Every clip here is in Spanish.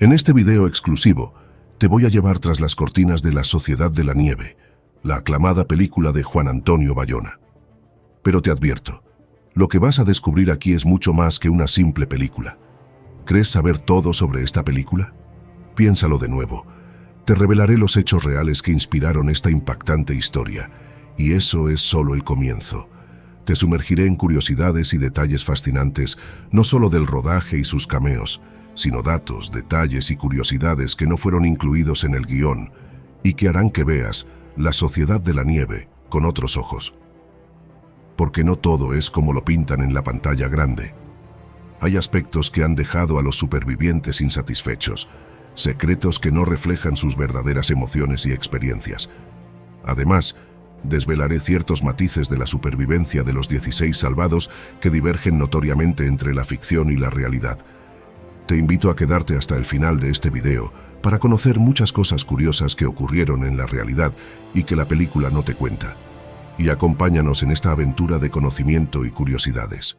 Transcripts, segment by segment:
En este video exclusivo, te voy a llevar tras las cortinas de La Sociedad de la Nieve, la aclamada película de Juan Antonio Bayona. Pero te advierto, lo que vas a descubrir aquí es mucho más que una simple película. ¿Crees saber todo sobre esta película? Piénsalo de nuevo. Te revelaré los hechos reales que inspiraron esta impactante historia, y eso es solo el comienzo. Te sumergiré en curiosidades y detalles fascinantes, no solo del rodaje y sus cameos, sino datos, detalles y curiosidades que no fueron incluidos en el guión y que harán que veas La Sociedad de la Nieve con otros ojos. Porque no todo es como lo pintan en la pantalla grande. Hay aspectos que han dejado a los supervivientes insatisfechos, secretos que no reflejan sus verdaderas emociones y experiencias. Además, desvelaré ciertos matices de la supervivencia de los 16 salvados que divergen notoriamente entre la ficción y la realidad. Te invito a quedarte hasta el final de este video para conocer muchas cosas curiosas que ocurrieron en la realidad y que la película no te cuenta. Y acompáñanos en esta aventura de conocimiento y curiosidades.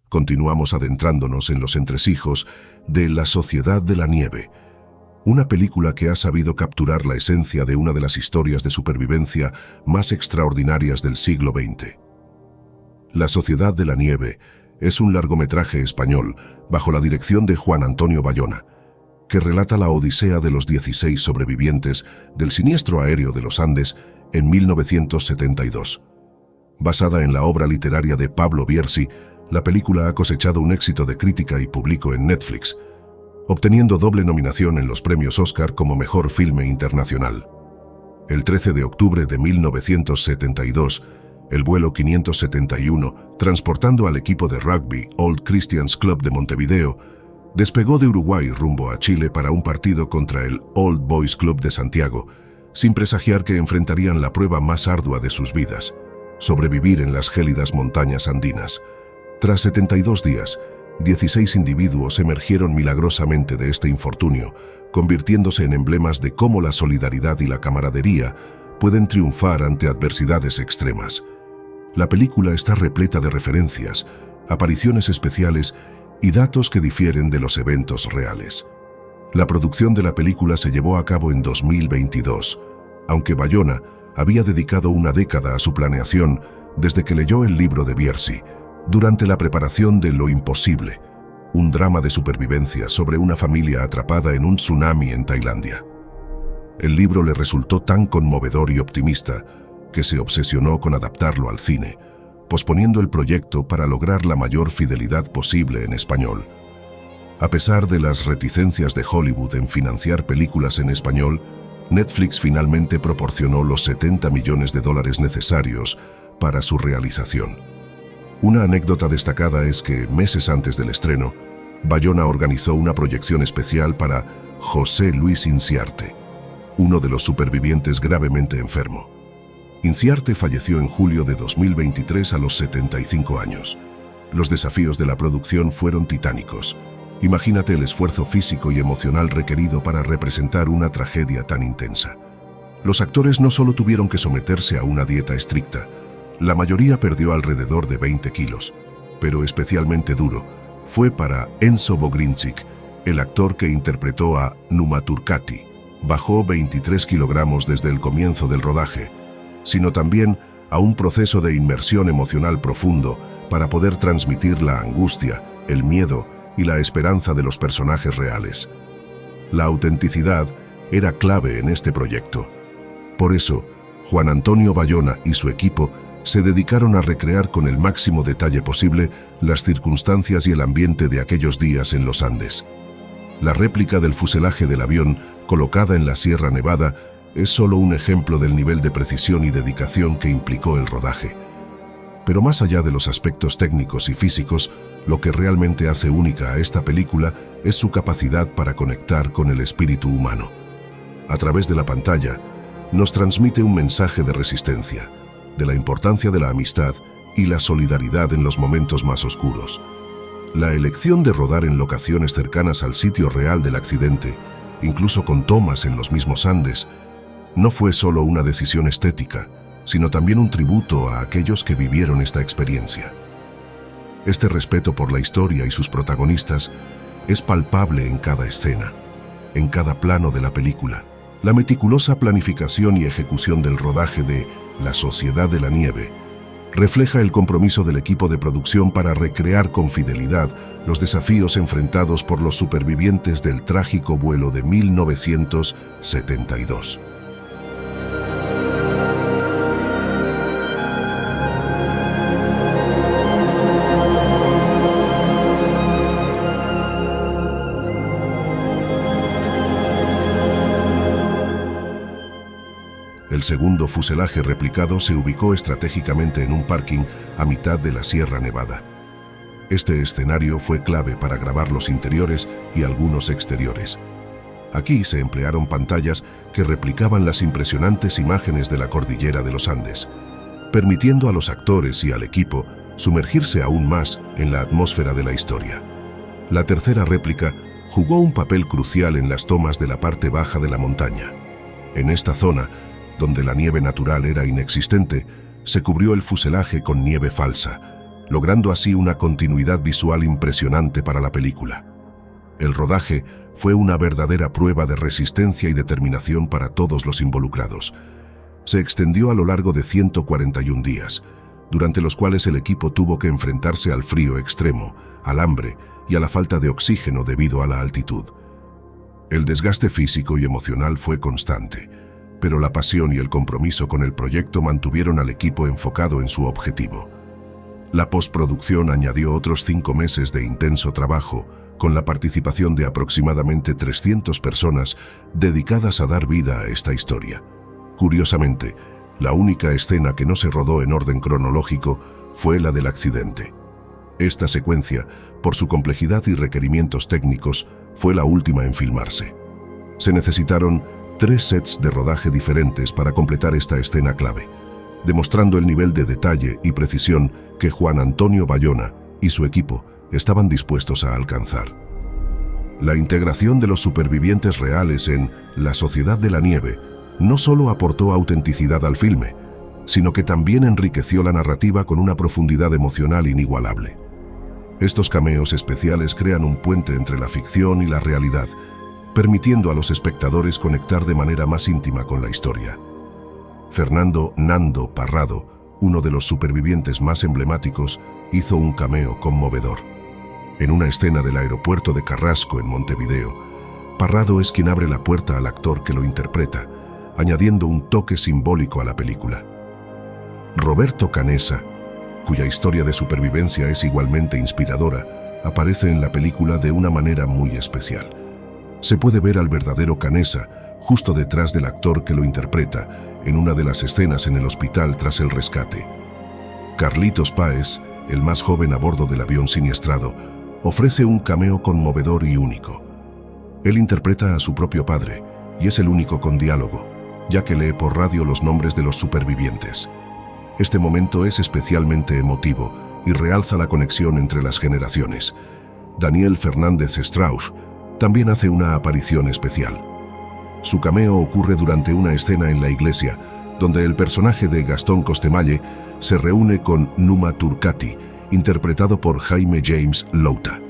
Continuamos adentrándonos en los entresijos de La Sociedad de la Nieve, una película que ha sabido capturar la esencia de una de las historias de supervivencia más extraordinarias del siglo XX. La Sociedad de la Nieve es un largometraje español bajo la dirección de Juan Antonio Bayona, que relata la odisea de los 16 sobrevivientes del siniestro aéreo de los Andes en 1972. Basada en la obra literaria de Pablo Bierzi, la película ha cosechado un éxito de crítica y público en Netflix, obteniendo doble nominación en los premios Oscar como Mejor Filme Internacional. El 13 de octubre de 1972, el vuelo 571, transportando al equipo de rugby Old Christians Club de Montevideo, despegó de Uruguay rumbo a Chile para un partido contra el Old Boys Club de Santiago, sin presagiar que enfrentarían la prueba más ardua de sus vidas: sobrevivir en las gélidas montañas andinas. Tras 72 días, 16 individuos emergieron milagrosamente de este infortunio, convirtiéndose en emblemas de cómo la solidaridad y la camaradería pueden triunfar ante adversidades extremas. La película está repleta de referencias, apariciones especiales y datos que difieren de los eventos reales. La producción de la película se llevó a cabo en 2022, aunque Bayona había dedicado una década a su planeación desde que leyó el libro de Bierzi, durante la preparación de Lo Imposible, un drama de supervivencia sobre una familia atrapada en un tsunami en Tailandia. El libro le resultó tan conmovedor y optimista que se obsesionó con adaptarlo al cine, posponiendo el proyecto para lograr la mayor fidelidad posible en español. A pesar de las reticencias de Hollywood en financiar películas en español, Netflix finalmente proporcionó los 70 millones de dólares necesarios para su realización. Una anécdota destacada es que, meses antes del estreno, Bayona organizó una proyección especial para José Luis Inciarte, uno de los supervivientes gravemente enfermo. Inciarte falleció en julio de 2023 a los 75 años. Los desafíos de la producción fueron titánicos. Imagínate el esfuerzo físico y emocional requerido para representar una tragedia tan intensa. Los actores no solo tuvieron que someterse a una dieta estricta, la mayoría perdió alrededor de 20 kilos, pero especialmente duro fue para Enzo Bogrinčić, el actor que interpretó a Numa Turcati. Bajó 23 kilogramos desde el comienzo del rodaje, sino también a un proceso de inmersión emocional profundo para poder transmitir la angustia, el miedo y la esperanza de los personajes reales. La autenticidad era clave en este proyecto. Por eso, Juan Antonio Bayona y su equipo se dedicaron a recrear con el máximo detalle posible las circunstancias y el ambiente de aquellos días en los Andes. La réplica del fuselaje del avión, colocada en la Sierra Nevada, es solo un ejemplo del nivel de precisión y dedicación que implicó el rodaje. Pero más allá de los aspectos técnicos y físicos, lo que realmente hace única a esta película es su capacidad para conectar con el espíritu humano. A través de la pantalla, nos transmite un mensaje de resistencia, de la importancia de la amistad y la solidaridad en los momentos más oscuros. La elección de rodar en locaciones cercanas al sitio real del accidente, incluso con tomas en los mismos Andes, no fue solo una decisión estética, sino también un tributo a aquellos que vivieron esta experiencia. Este respeto por la historia y sus protagonistas es palpable en cada escena, en cada plano de la película. La meticulosa planificación y ejecución del rodaje de La Sociedad de la Nieve refleja el compromiso del equipo de producción para recrear con fidelidad los desafíos enfrentados por los supervivientes del trágico vuelo de 1972. El segundo fuselaje replicado se ubicó estratégicamente en un parking a mitad de la Sierra Nevada. Este escenario fue clave para grabar los interiores y algunos exteriores. Aquí se emplearon pantallas que replicaban las impresionantes imágenes de la cordillera de los Andes, permitiendo a los actores y al equipo sumergirse aún más en la atmósfera de la historia. La tercera réplica jugó un papel crucial en las tomas de la parte baja de la montaña. En esta zona, donde la nieve natural era inexistente, se cubrió el fuselaje con nieve falsa, logrando así una continuidad visual impresionante para la película. El rodaje fue una verdadera prueba de resistencia y determinación para todos los involucrados. Se extendió a lo largo de 141 días, durante los cuales el equipo tuvo que enfrentarse al frío extremo, al hambre y a la falta de oxígeno debido a la altitud. El desgaste físico y emocional fue constante, pero la pasión y el compromiso con el proyecto mantuvieron al equipo enfocado en su objetivo. La postproducción añadió otros 5 meses de intenso trabajo, con la participación de aproximadamente 300 personas dedicadas a dar vida a esta historia. Curiosamente, la única escena que no se rodó en orden cronológico fue la del accidente. Esta secuencia, por su complejidad y requerimientos técnicos, fue la última en filmarse. Se necesitaron 3 sets de rodaje diferentes para completar esta escena clave, demostrando el nivel de detalle y precisión que Juan Antonio Bayona y su equipo estaban dispuestos a alcanzar. La integración de los supervivientes reales en La Sociedad de la Nieve no solo aportó autenticidad al filme, sino que también enriqueció la narrativa con una profundidad emocional inigualable. Estos cameos especiales crean un puente entre la ficción y la realidad, permitiendo a los espectadores conectar de manera más íntima con la historia. Fernando "Nando" Parrado, uno de los supervivientes más emblemáticos, hizo un cameo conmovedor. En una escena del aeropuerto de Carrasco, en Montevideo, Parrado es quien abre la puerta al actor que lo interpreta, añadiendo un toque simbólico a la película. Roberto Canessa, cuya historia de supervivencia es igualmente inspiradora, aparece en la película de una manera muy especial. Se puede ver al verdadero Canessa justo detrás del actor que lo interpreta en una de las escenas en el hospital tras el rescate. Carlitos Páez, el más joven a bordo del avión siniestrado, ofrece un cameo conmovedor y único. Él interpreta a su propio padre y es el único con diálogo, ya que lee por radio los nombres de los supervivientes. Este momento es especialmente emotivo y realza la conexión entre las generaciones. Daniel Fernández Strauss también hace una aparición especial. Su cameo ocurre durante una escena en la iglesia, donde el personaje de Gastón Costemalle se reúne con Numa Turcati, interpretado por Jaime James Louta.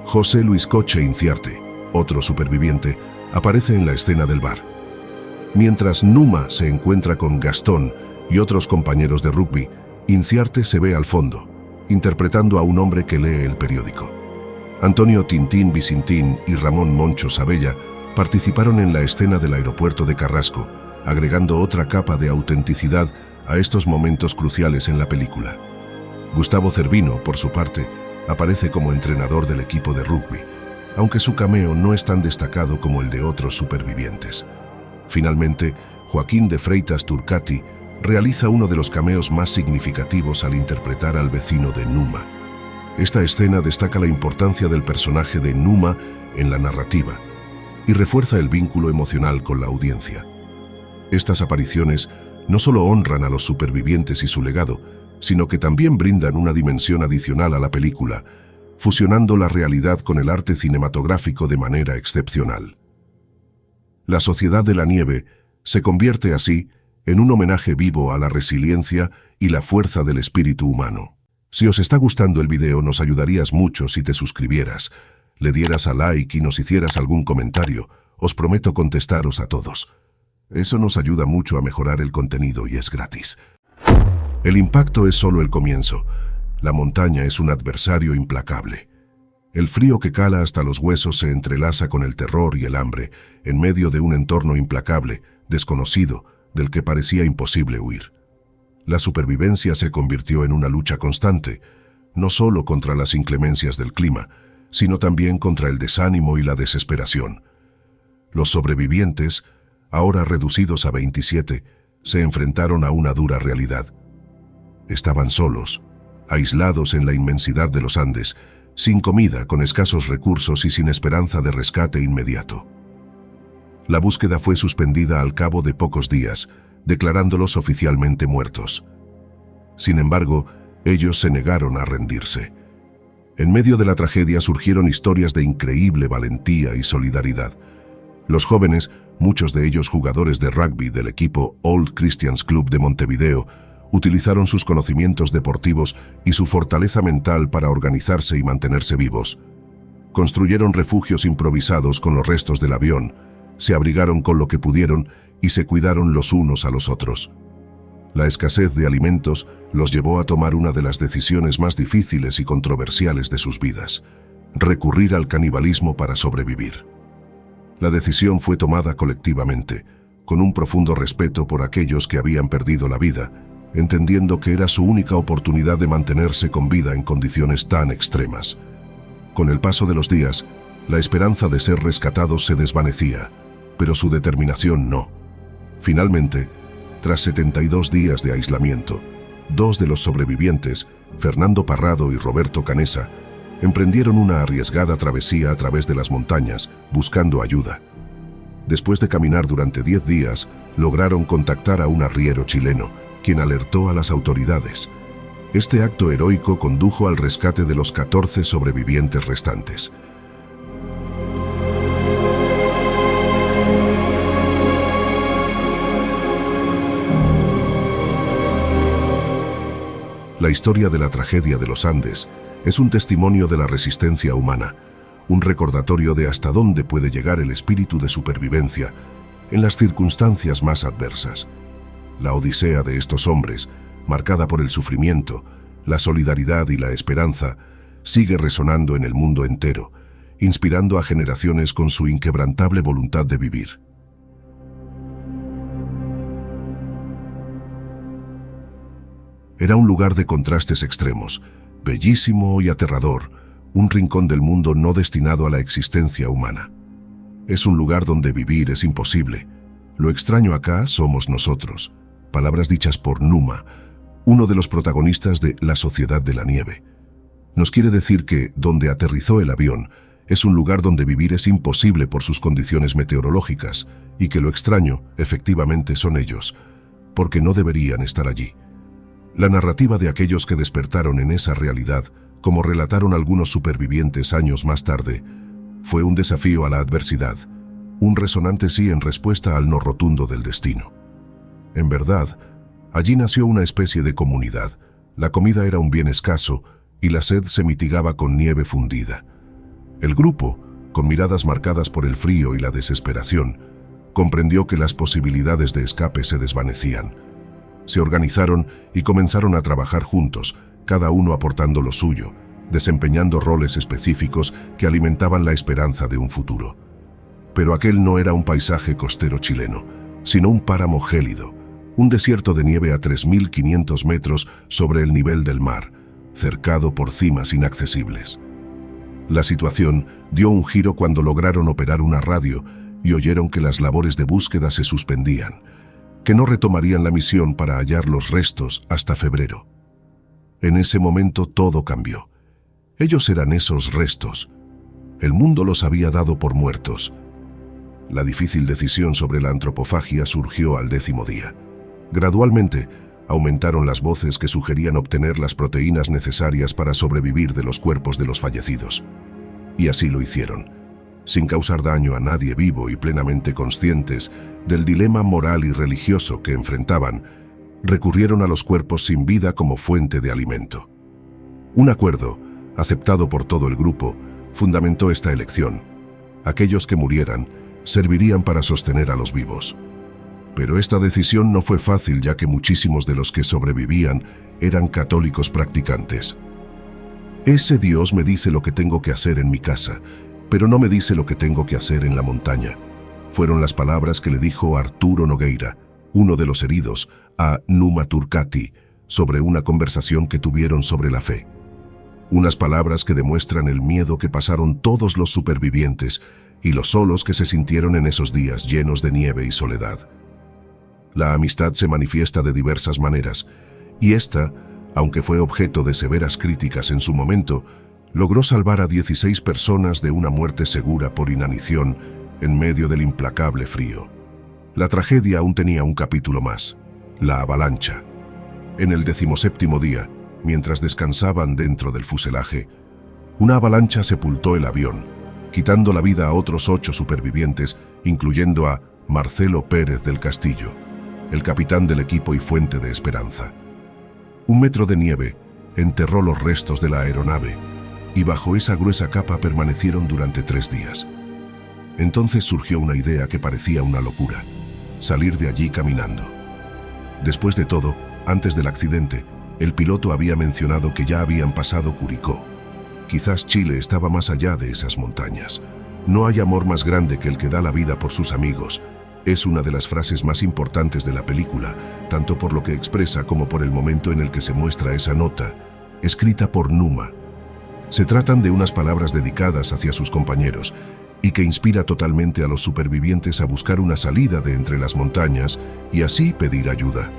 José Luis Coche Inciarte, otro superviviente, aparece en la escena del bar. Mientras Numa se encuentra con Gastón y otros compañeros de rugby, Inciarte se ve al fondo, interpretando a un hombre que lee el periódico. Antonio Tintín Vicintín y Ramón Moncho Sabella participaron en la escena del aeropuerto de Carrasco, agregando otra capa de autenticidad a estos momentos cruciales en la película. Gustavo Cervino, por su parte, aparece como entrenador del equipo de rugby, aunque su cameo no es tan destacado como el de otros supervivientes. Finalmente, Joaquín de Freitas Turcati realiza uno de los cameos más significativos al interpretar al vecino de Numa. Esta escena destaca la importancia del personaje de Numa en la narrativa y refuerza el vínculo emocional con la audiencia. Estas apariciones no solo honran a los supervivientes y su legado, sino que también brindan una dimensión adicional a la película, fusionando la realidad con el arte cinematográfico de manera excepcional. La Sociedad de la Nieve se convierte así en un homenaje vivo a la resiliencia y la fuerza del espíritu humano. Si os está gustando el video, nos ayudarías mucho si te suscribieras, le dieras a like y nos hicieras algún comentario. Os prometo contestaros a todos. Eso nos ayuda mucho a mejorar el contenido y es gratis. El impacto es solo el comienzo. La montaña es un adversario implacable. El frío que cala hasta los huesos se entrelaza con el terror y el hambre, en medio de un entorno implacable, desconocido, del que parecía imposible huir. La supervivencia se convirtió en una lucha constante, no solo contra las inclemencias del clima, sino también contra el desánimo y la desesperación. Los sobrevivientes, ahora reducidos a 27, se enfrentaron a una dura realidad. Estaban solos, aislados en la inmensidad de los Andes, sin comida, con escasos recursos y sin esperanza de rescate inmediato. La búsqueda fue suspendida al cabo de pocos días, declarándolos oficialmente muertos. Sin embargo, ellos se negaron a rendirse. En medio de la tragedia surgieron historias de increíble valentía y solidaridad. Los jóvenes, muchos de ellos jugadores de rugby del equipo Old Christians Club de Montevideo, utilizaron sus conocimientos deportivos y su fortaleza mental para organizarse y mantenerse vivos. Construyeron refugios improvisados con los restos del avión, se abrigaron con lo que pudieron y se cuidaron los unos a los otros. La escasez de alimentos los llevó a tomar una de las decisiones más difíciles y controversiales de sus vidas: recurrir al canibalismo para sobrevivir. La decisión fue tomada colectivamente, con un profundo respeto por aquellos que habían perdido la vida, entendiendo que era su única oportunidad de mantenerse con vida en condiciones tan extremas. Con el paso de los días, la esperanza de ser rescatados se desvanecía, pero su determinación no. Finalmente, tras 72 días de aislamiento, dos de los sobrevivientes, Fernando Parrado y Roberto Canesa, emprendieron una arriesgada travesía a través de las montañas, buscando ayuda. Después de caminar durante 10 días, lograron contactar a un arriero chileno, quien alertó a las autoridades. Este acto heroico condujo al rescate de los 14 sobrevivientes restantes. La historia de la tragedia de los Andes es un testimonio de la resistencia humana, un recordatorio de hasta dónde puede llegar el espíritu de supervivencia en las circunstancias más adversas. La odisea de estos hombres, marcada por el sufrimiento, la solidaridad y la esperanza, sigue resonando en el mundo entero, inspirando a generaciones con su inquebrantable voluntad de vivir. Era un lugar de contrastes extremos, bellísimo y aterrador, un rincón del mundo no destinado a la existencia humana. Es un lugar donde vivir es imposible. Lo extraño acá somos nosotros. Palabras dichas por Numa, uno de los protagonistas de La Sociedad de la Nieve. Nos quiere decir que, donde aterrizó el avión, es un lugar donde vivir es imposible por sus condiciones meteorológicas, y que lo extraño, efectivamente, son ellos, porque no deberían estar allí. La narrativa de aquellos que despertaron en esa realidad, como relataron algunos supervivientes años más tarde, fue un desafío a la adversidad, un resonante sí en respuesta al no rotundo del destino. En verdad, allí nació una especie de comunidad. La comida era un bien escaso y la sed se mitigaba con nieve fundida. El grupo, con miradas marcadas por el frío y la desesperación, comprendió que las posibilidades de escape se desvanecían. Se organizaron y comenzaron a trabajar juntos, cada uno aportando lo suyo, desempeñando roles específicos que alimentaban la esperanza de un futuro. Pero aquel no era un paisaje costero chileno, sino un páramo gélido, un desierto de nieve a 3.500 metros sobre el nivel del mar, cercado por cimas inaccesibles. La situación dio un giro cuando lograron operar una radio y oyeron que las labores de búsqueda se suspendían, que no retomarían la misión para hallar los restos hasta febrero. En ese momento todo cambió. Ellos eran esos restos. El mundo los había dado por muertos. La difícil decisión sobre la antropofagia surgió al 10º día. Gradualmente, aumentaron las voces que sugerían obtener las proteínas necesarias para sobrevivir de los cuerpos de los fallecidos. Y así lo hicieron, sin causar daño a nadie vivo y plenamente conscientes del dilema moral y religioso que enfrentaban, recurrieron a los cuerpos sin vida como fuente de alimento. Un acuerdo, aceptado por todo el grupo, fundamentó esta elección. Aquellos que murieran servirían para sostener a los vivos. Pero esta decisión no fue fácil, ya que muchísimos de los que sobrevivían eran católicos practicantes. Ese Dios me dice lo que tengo que hacer en mi casa, pero no me dice lo que tengo que hacer en la montaña. Fueron las palabras que le dijo Arturo Nogueira, uno de los heridos, a Numa Turcati, sobre una conversación que tuvieron sobre la fe. Unas palabras que demuestran el miedo que pasaron todos los supervivientes y los solos que se sintieron en esos días llenos de nieve y soledad. La amistad se manifiesta de diversas maneras, y esta, aunque fue objeto de severas críticas en su momento, logró salvar a 16 personas de una muerte segura por inanición en medio del implacable frío. La tragedia aún tenía un capítulo más: la avalancha. En el 17º día, mientras descansaban dentro del fuselaje, una avalancha sepultó el avión, quitando la vida a otros 8 supervivientes, incluyendo a Marcelo Pérez del Castillo, el capitán del equipo y fuente de esperanza. Un metro de nieve enterró los restos de la aeronave, y bajo esa gruesa capa permanecieron durante 3 días. Entonces surgió una idea que parecía una locura: salir de allí caminando. Después de todo, antes del accidente, el piloto había mencionado que ya habían pasado Curicó. Quizás Chile estaba más allá de esas montañas. No hay amor más grande que el que da la vida por sus amigos. Es una de las frases más importantes de la película, tanto por lo que expresa como por el momento en el que se muestra esa nota, escrita por Numa. Se tratan de unas palabras dedicadas hacia sus compañeros y que inspira totalmente a los supervivientes a buscar una salida de entre las montañas y así pedir ayuda.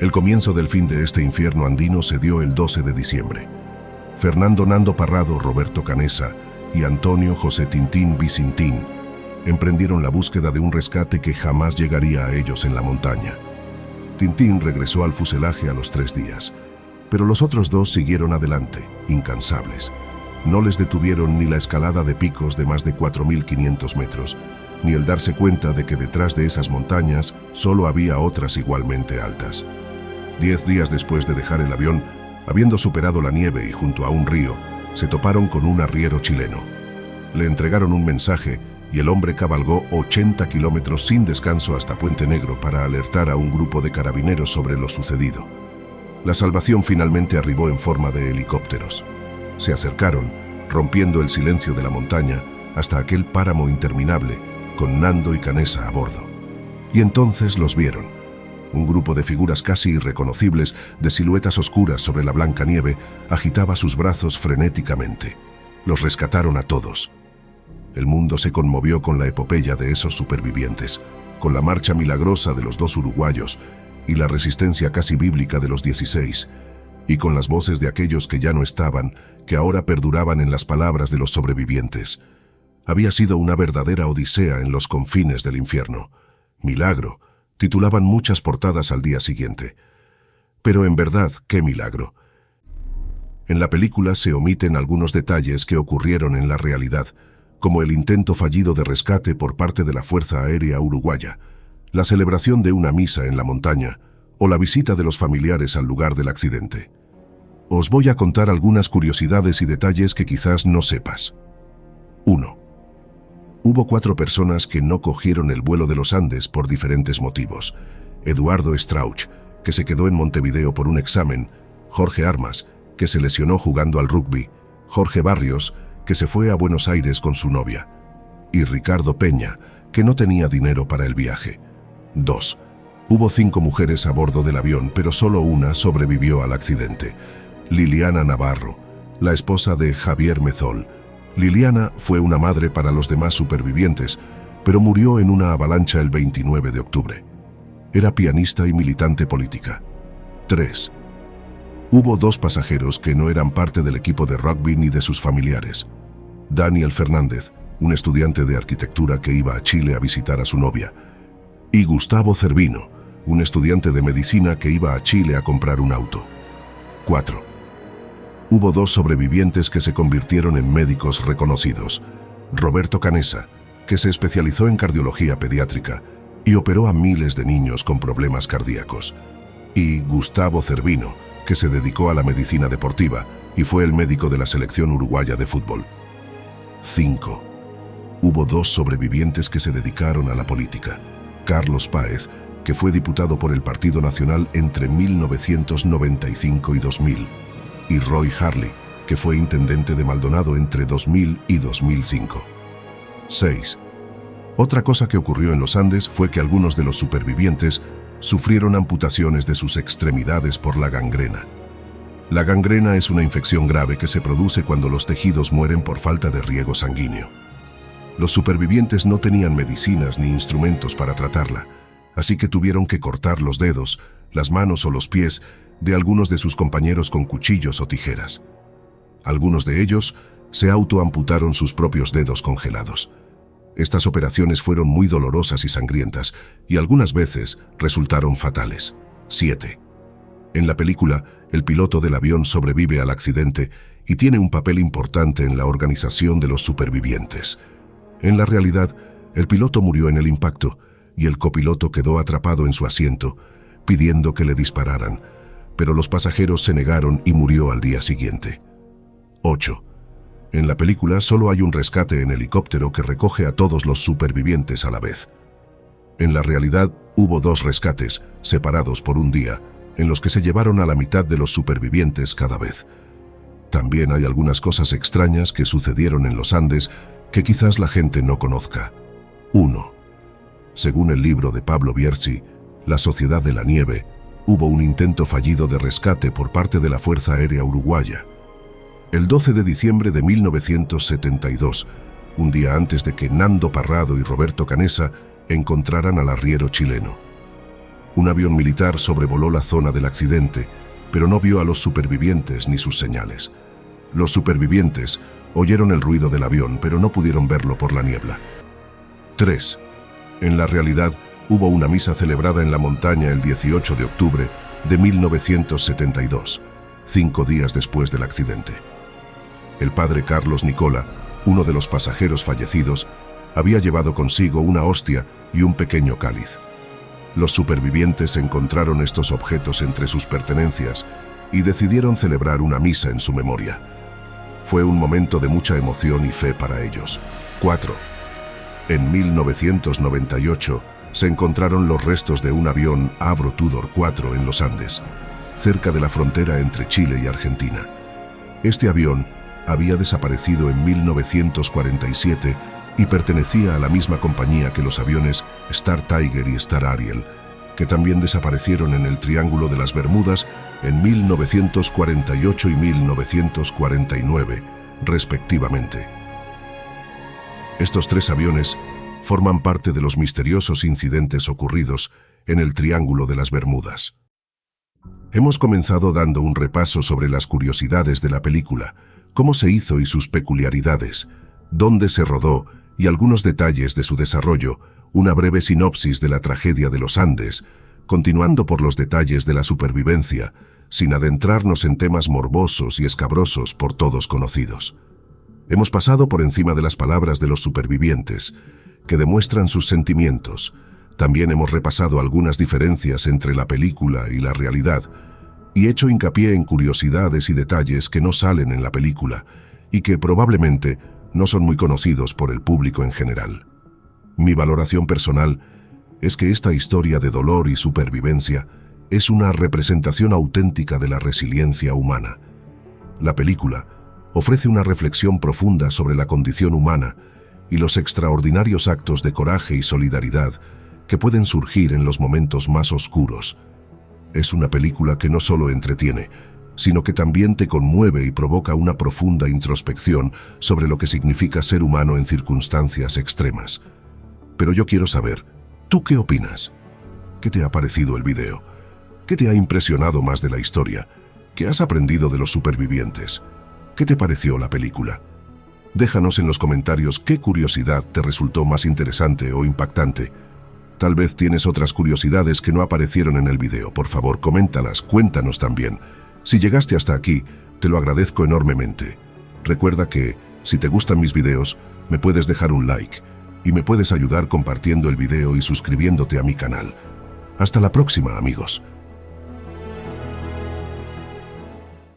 El comienzo del fin de este infierno andino se dio el 12 de diciembre. Fernando Nando Parrado, Roberto Canessa y Antonio José Tintín Vicintín emprendieron la búsqueda de un rescate que jamás llegaría a ellos en la montaña. Tintín regresó al fuselaje a los 3 días, pero los otros 2 siguieron adelante, incansables. No les detuvieron ni la escalada de picos de más de 4.500 metros, ni el darse cuenta de que detrás de esas montañas solo había otras igualmente altas. 10 días después de dejar el avión, habiendo superado la nieve y junto a un río, se toparon con un arriero chileno. Le entregaron un mensaje y el hombre cabalgó 80 kilómetros sin descanso hasta Puente Negro para alertar a un grupo de carabineros sobre lo sucedido. La salvación finalmente arribó en forma de helicópteros. Se acercaron, rompiendo el silencio de la montaña, hasta aquel páramo interminable, con Nando y Canessa a bordo. Y entonces los vieron. Un grupo de figuras casi irreconocibles, de siluetas oscuras sobre la blanca nieve, agitaba sus brazos frenéticamente. Los rescataron a todos. El mundo se conmovió con la epopeya de esos supervivientes, con la marcha milagrosa de los 2 uruguayos y la resistencia casi bíblica de los 16, y con las voces de aquellos que ya no estaban, que ahora perduraban en las palabras de los sobrevivientes. Había sido una verdadera odisea en los confines del infierno. Milagro, titulaban muchas portadas al día siguiente. Pero en verdad, ¿qué milagro? En la película se omiten algunos detalles que ocurrieron en la realidad, como el intento fallido de rescate por parte de la Fuerza Aérea Uruguaya, la celebración de una misa en la montaña o la visita de los familiares al lugar del accidente. Os voy a contar algunas curiosidades y detalles que quizás no sepas. 1. Hubo 4 personas que no cogieron el vuelo de los Andes por diferentes motivos. Eduardo Strauch, que se quedó en Montevideo por un examen; Jorge Armas, que se lesionó jugando al rugby; Jorge Barrios, que se fue a Buenos Aires con su novia; y Ricardo Peña, que no tenía dinero para el viaje. 2. Hubo 5 mujeres a bordo del avión, pero solo una sobrevivió al accidente: Liliana Navarro, la esposa de Javier Mezol. Liliana fue una madre para los demás supervivientes, pero murió en una avalancha el 29 de octubre. Era pianista y militante política. 3. Hubo 2 pasajeros que no eran parte del equipo de rugby ni de sus familiares. Daniel Fernández, un estudiante de arquitectura que iba a Chile a visitar a su novia, y Gustavo Cervino, un estudiante de medicina que iba a Chile a comprar un auto. 4. Hubo 2 sobrevivientes que se convirtieron en médicos reconocidos: Roberto Canessa, que se especializó en cardiología pediátrica y operó a miles de niños con problemas cardíacos, y Gustavo Cervino, que se dedicó a la medicina deportiva y fue el médico de la selección uruguaya de fútbol. 5. Hubo 2 sobrevivientes que se dedicaron a la política. Carlos Páez, que fue diputado por el Partido Nacional entre 1995 y 2000, y Roy Harley, que fue intendente de Maldonado entre 2000 y 2005. 6. Otra cosa que ocurrió en los Andes fue que algunos de los supervivientes sufrieron amputaciones de sus extremidades por la gangrena. La gangrena es una infección grave que se produce cuando los tejidos mueren por falta de riego sanguíneo. Los supervivientes no tenían medicinas ni instrumentos para tratarla, así que tuvieron que cortar los dedos, las manos o los pies de algunos de sus compañeros con cuchillos o tijeras. Algunos de ellos se autoamputaron sus propios dedos congelados. Estas operaciones fueron muy dolorosas y sangrientas, y algunas veces resultaron fatales. 7. En la película, el piloto del avión sobrevive al accidente y tiene un papel importante en la organización de los supervivientes. En la realidad, el piloto murió en el impacto y el copiloto quedó atrapado en su asiento, pidiendo que le dispararan, pero los pasajeros se negaron y murió al día siguiente. 8. En la película solo hay un rescate en helicóptero que recoge a todos los supervivientes a la vez. En la realidad, hubo 2 rescates, separados por un día, en los que se llevaron a la mitad de los supervivientes cada vez. También hay algunas cosas extrañas que sucedieron en los Andes que quizás la gente no conozca. 1. Según el libro de Pablo Bierzi, La Sociedad de la Nieve, hubo un intento fallido de rescate por parte de la Fuerza Aérea Uruguaya. El 12 de diciembre de 1972, un día antes de que Nando Parrado y Roberto Canessa encontraran al arriero chileno. Un avión militar sobrevoló la zona del accidente, pero no vio a los supervivientes ni sus señales. Los supervivientes oyeron el ruido del avión, pero no pudieron verlo por la niebla. 3. En la realidad, hubo una misa celebrada en la montaña el 18 de octubre de 1972, 5 días después del accidente. El padre Carlos Nicola, uno de los pasajeros fallecidos, había llevado consigo una hostia y un pequeño cáliz. Los supervivientes encontraron estos objetos entre sus pertenencias y decidieron celebrar una misa en su memoria. Fue un momento de mucha emoción y fe para ellos. 4. En 1998 se encontraron los restos de un avión Avro Tudor 4 en los Andes, cerca de la frontera entre Chile y Argentina. Este avión había desaparecido en 1947 y pertenecía a la misma compañía que los aviones Star Tiger y Star Ariel, que también desaparecieron en el Triángulo de las Bermudas en 1948 y 1949, respectivamente. Estos 3 aviones forman parte de los misteriosos incidentes ocurridos en el Triángulo de las Bermudas. Hemos comenzado dando un repaso sobre las curiosidades de la película, cómo se hizo y sus peculiaridades, dónde se rodó y algunos detalles de su desarrollo, una breve sinopsis de la tragedia de los Andes, continuando por los detalles de la supervivencia, sin adentrarnos en temas morbosos y escabrosos por todos conocidos. Hemos pasado por encima de las palabras de los supervivientes, que demuestran sus sentimientos. También hemos repasado algunas diferencias entre la película y la realidad, y hecho hincapié en curiosidades y detalles que no salen en la película, y que probablemente no son muy conocidos por el público en general. Mi valoración personal es que esta historia de dolor y supervivencia es una representación auténtica de la resiliencia humana. La película ofrece una reflexión profunda sobre la condición humana y los extraordinarios actos de coraje y solidaridad que pueden surgir en los momentos más oscuros. Es una película que no solo entretiene, sino que también te conmueve y provoca una profunda introspección sobre lo que significa ser humano en circunstancias extremas. Pero yo quiero saber, ¿tú qué opinas? ¿Qué te ha parecido el video? ¿Qué te ha impresionado más de la historia? ¿Qué has aprendido de los supervivientes? ¿Qué te pareció la película? Déjanos en los comentarios qué curiosidad te resultó más interesante o impactante. Tal vez tienes otras curiosidades que no aparecieron en el video. Por favor, coméntalas, cuéntanos también. Si llegaste hasta aquí, te lo agradezco enormemente. Recuerda que, si te gustan mis videos, me puedes dejar un like y me puedes ayudar compartiendo el video y suscribiéndote a mi canal. Hasta la próxima, amigos.